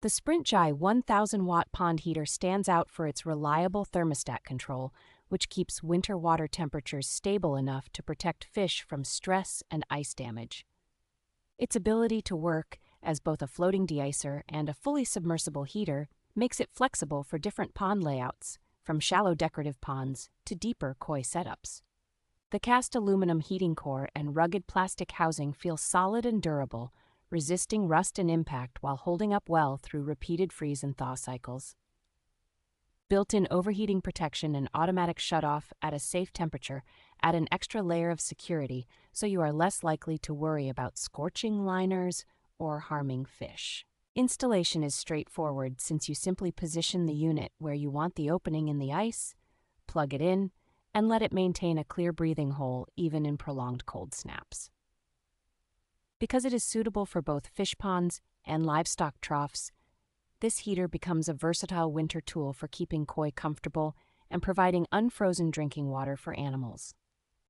The SprintGy 1000W pond heater stands out for its reliable thermostat control, which keeps winter water temperatures stable enough to protect fish from stress and ice damage. Its ability to work as both a floating de-icer and a fully submersible heater makes it flexible for different pond layouts, from shallow decorative ponds to deeper koi setups. The cast aluminum heating core and rugged plastic housing feel solid and durable, resisting rust and impact while holding up well through repeated freeze and thaw cycles. Built-in overheating protection and automatic shutoff at a safe temperature add an extra layer of security, so you are less likely to worry about scorching liners or harming fish. Installation is straightforward since you simply position the unit where you want the opening in the ice, plug it in, and let it maintain a clear breathing hole even in prolonged cold snaps. Because it is suitable for both fish ponds and livestock troughs, this heater becomes a versatile winter tool for keeping koi comfortable and providing unfrozen drinking water for animals.